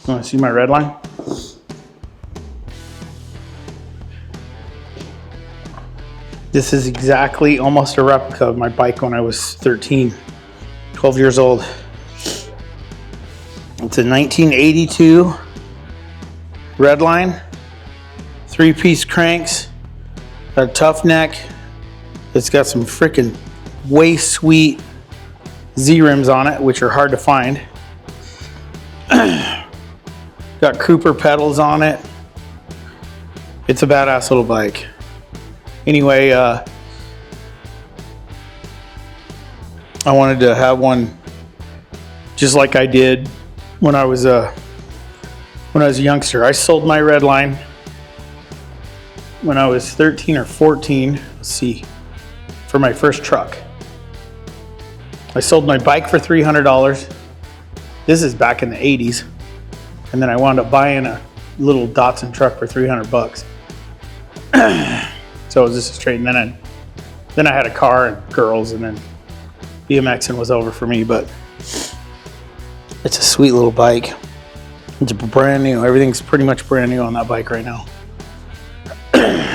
Want to see my Redline? This is exactly almost a replica of my bike when I was 13, 12 years old. It's a 1982 Redline, 3-piece cranks, got a tough neck. It's got some freaking way sweet Z-rims on it, which are hard to find. Got Cooper pedals on it. It's a badass little bike. Anyway, I wanted to have one just like I did when I was a youngster. I sold my Redline when I was 13 or 14. Let's see, for my first truck. I sold my bike for $300. This is back in the 80s. And then I wound up buying a little Datsun truck for 300 bucks. So it was just straight. And then I had a car and girls, and then BMXing was over for me. But it's a sweet little bike. It's brand new. Everything's pretty much brand new on that bike right now.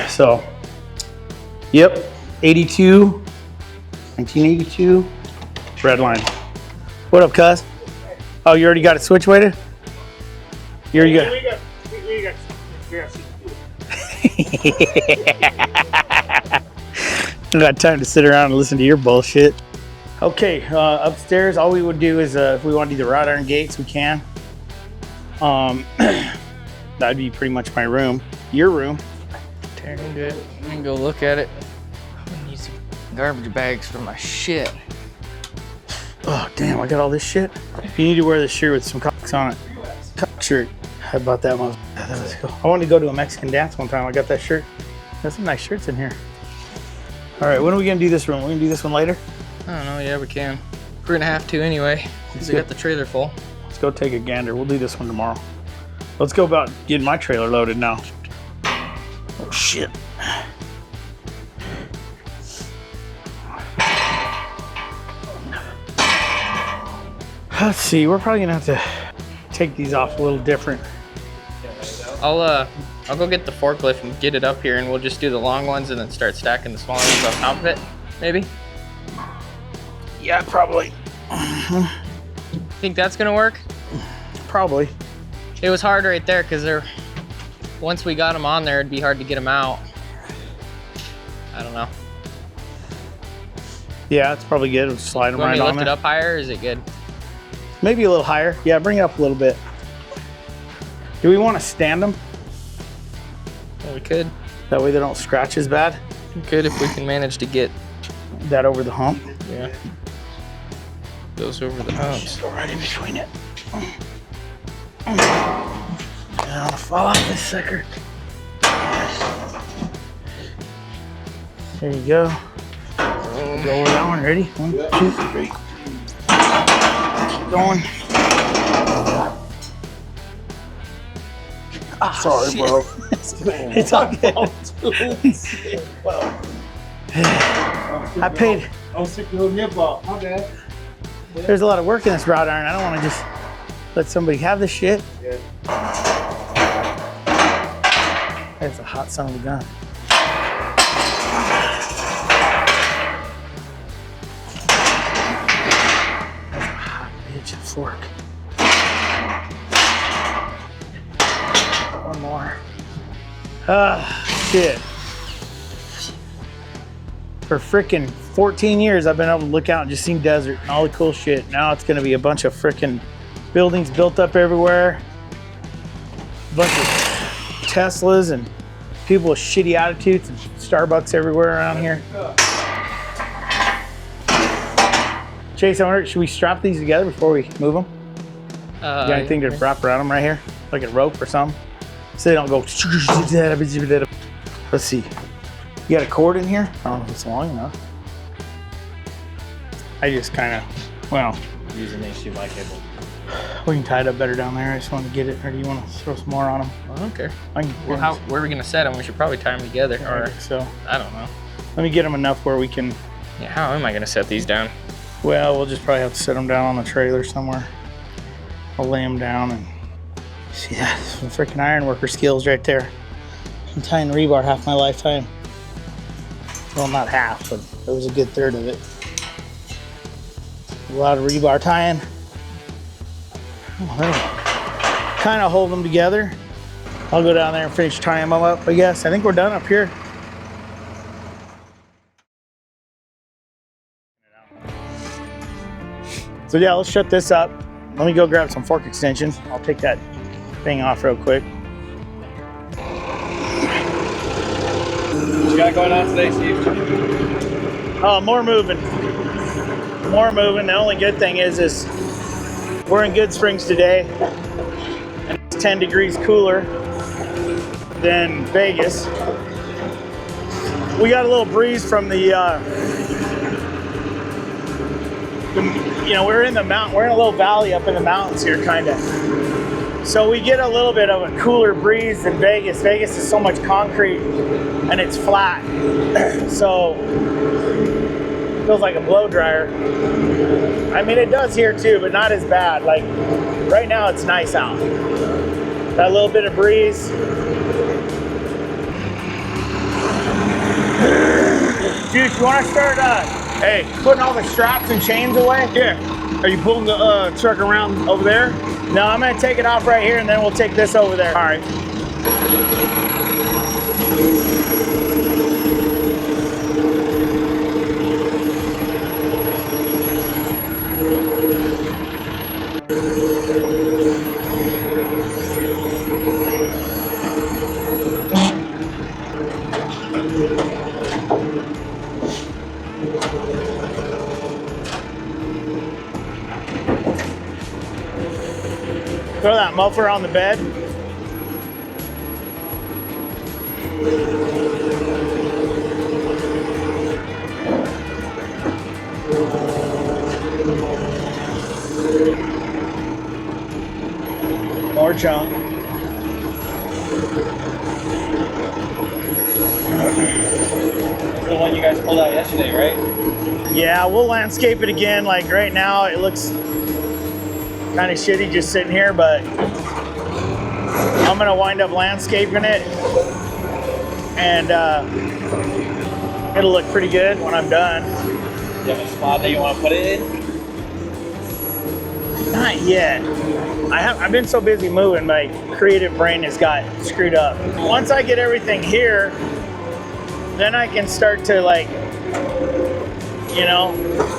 So, yep, 1982 Redline. What up, cuz? Oh, you already got it switch weighted? You already got. We got I got time to sit around and listen to your bullshit. Okay, upstairs, all we would do is if we want to do the wrought iron gates, we can. That'd be pretty much my room. Your room. Turning good. I'm gonna go look at it. I need some garbage bags for my shit. Oh damn, I got all this shit. If you need to wear this shirt with some cocks on it. Cock shirt. How about that one? That was cool. I wanted to go to a Mexican dance one time. I got that shirt. There's some nice shirts in here. All right, when are we gonna do this room? We're gonna do this one later? I don't know, yeah, we can. We're gonna have to anyway, because we got the trailer full. Let's go take a gander. We'll do this one tomorrow. Let's go about getting my trailer loaded now. Oh shit. Let's see, we're probably gonna have to take these off a little different. I'll go get the forklift and get it up here, and we'll just do the long ones and then start stacking the smaller ones on top of it, maybe? Yeah, probably. Think that's gonna work? Probably. It was hard right there because once we got them on there, it'd be hard to get them out. I don't know. Yeah, it's probably good. We'll slide them right on there. Want me to lift it up higher, or is it good? Maybe a little higher. Yeah, bring it up a little bit. Do we want to stand them? Yeah, we could. That way they don't scratch as bad? We could if we can manage to get that over the hump. Yeah. Goes over the humps. Just go right in between it. I'll fall off this sucker. There you go. Go over that one. Ready? 1, 2, 3. Keep going. Ah, sorry, shit. bro. It's all good. I paid. I'm sick of your ball. My bad. There's a lot of work in this wrought iron. I don't want to just let somebody have this shit. Yeah. That's a hot son of a gun. That's a hot bitch and fork. One more. Ah, shit. For frickin' 14 years, I've been able to look out and just see desert and all the cool shit. Now it's gonna be a bunch of frickin' buildings built up everywhere. A bunch of Teslas and people with shitty attitudes and Starbucks everywhere around here. Chase, I wonder, should we strap these together before we move them? You got anything to wrap around them right here? Like a rope or something? So they don't go. Let's see. You got a cord in here? I don't know if it's long enough. I just kind of, well. Using these 2 by cable. We can tie it up better down there. I just want to get it. Or do you want to throw some more on them? I don't care. Well, where are we gonna set them? We should probably tie them together. Or so. I don't know. Let me get them enough where we can. Yeah, how am I gonna set these down? Well, we'll just probably have to set them down on the trailer somewhere. I'll lay them down and See that? Some freaking iron worker skills right there. I'm tying rebar half my lifetime. Well, not half, but it was a good third of it. A lot of rebar tying. Kind of hold them together. I'll go down there and finish tying them up, I guess. I think we're done up here. So yeah, let's shut this up. Let me go grab some fork extensions. I'll take that thing off real quick. What you got going on today, Steve? Oh, more moving. More moving. The only good thing is we're in Goodsprings today, and it's 10 degrees cooler than Vegas. We got a little breeze from the we're in the mountain. We're in a little valley up in the mountains here, kind of. So we get a little bit of a cooler breeze than Vegas. Vegas is so much concrete and it's flat. So it feels like a blow dryer. I mean, it does here too, but not as bad. Like right now it's nice out. Got a little bit of breeze. Juice, you want to start putting all the straps and chains away? Yeah. Are you pulling the truck around over there? No, I'm gonna take it off right here and then we'll take this over there. All right. Throw that muffler on the bed. More chunk. The one you guys pulled out yesterday, right? Yeah, we'll landscape it again. Like right now, it looks kind of shitty just sitting here, but I'm gonna wind up landscaping it, and it'll look pretty good when I'm done. You have a spot that you want to put it in? Not yet. I've been so busy moving, my creative brain has got screwed up. Once I get everything here, then I can start to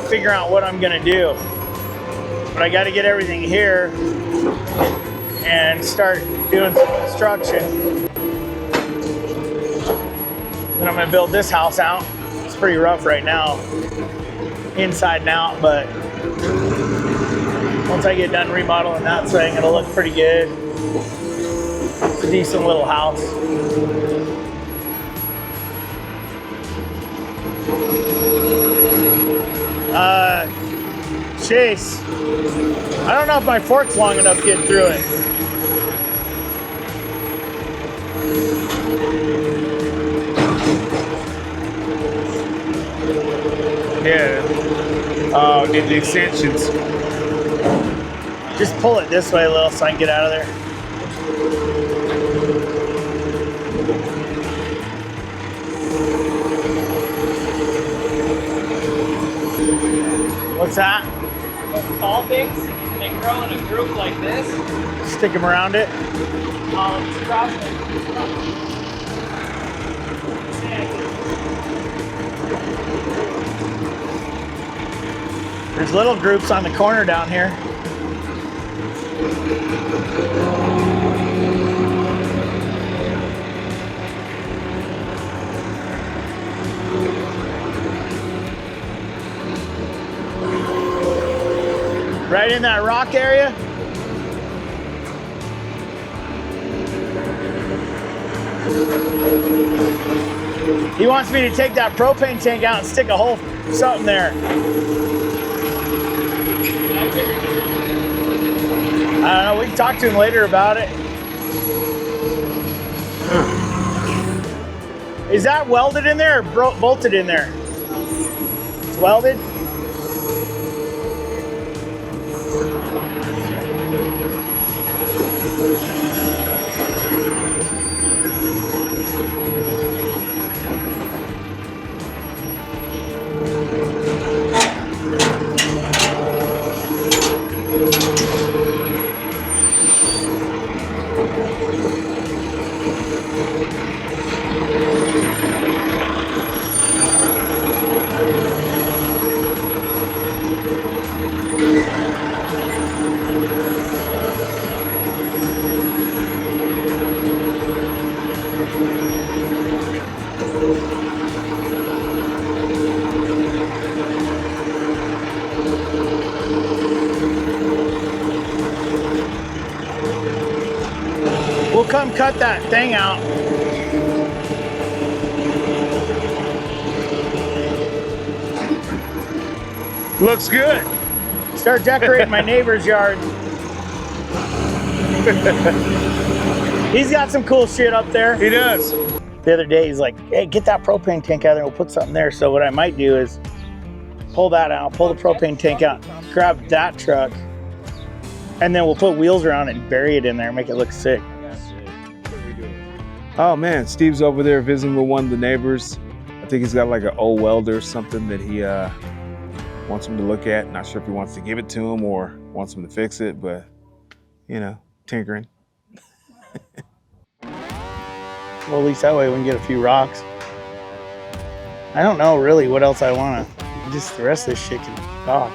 figure out what I'm gonna do. But I got to get everything here and start doing some construction. Then I'm gonna build this house out. It's pretty rough right now, inside and out, but once I get done remodeling that thing, it'll look pretty good. It's a decent little house. Chase, I don't know if my fork's long enough to get through it. Yeah. Oh, did the extensions. Just pull it this way a little so I can get out of there. What's that? Tall things, they grow in a group like this. Stick them around it. It's crossing. There's little groups on the corner down here. Right in that rock area. He wants me to take that propane tank out and stick a hole, something there. I don't know, we can talk to him later about it. Is that welded in there or bolted in there? It's welded? We'll come cut that thing out. Looks good. Start decorating my neighbor's yard. He's got some cool shit up there. He does. The other day, he's like, hey, get that propane tank out there. We'll put something there. So what I might do is pull that out, pull the propane tank out, grab that truck, and then we'll put wheels around it and bury it in there, make it look sick. Oh man, Steve's over there visiting with one of the neighbors. I think he's got like an old welder or something that he wants him to look at. Not sure if he wants to give it to him or wants him to fix it, but you know, tinkering. Well, at least that way we can get a few rocks. I don't know really what else I want to. Just the rest of this shit can talk.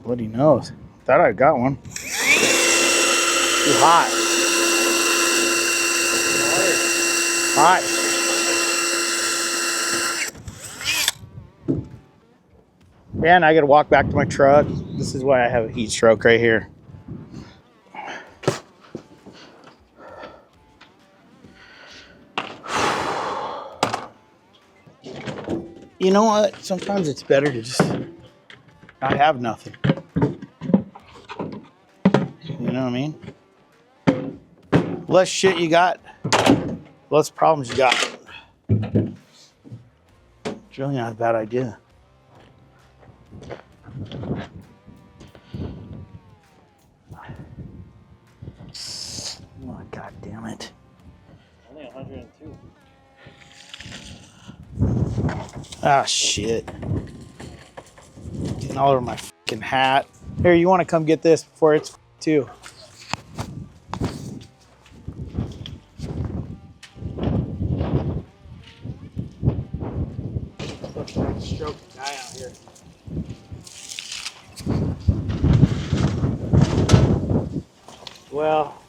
Bloody nose. Thought I got one. Too hot. Hot. Man, I gotta walk back to my truck. This is why I have a heat stroke right here. You know what? Sometimes it's better to just not have nothing. You know what I mean? Less shit you got, less problems you got. It's really not a bad idea. Oh, God damn it. Only 102. Ah, shit. Getting all over my fucking hat. Here, you want to come get this before it's too. Stroke the guy out here. Well,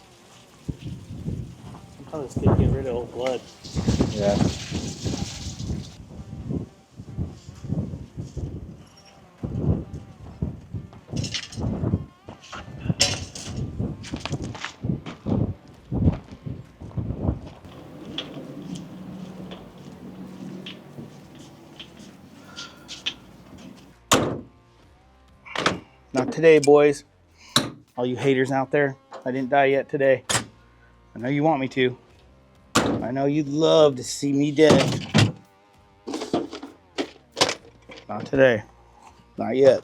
sometimes it's good to get rid of old blood. Yeah. Not today, boys. All you haters out there, I didn't die yet today. I know you want me to. I know you'd love to see me dead. Not today. Not yet.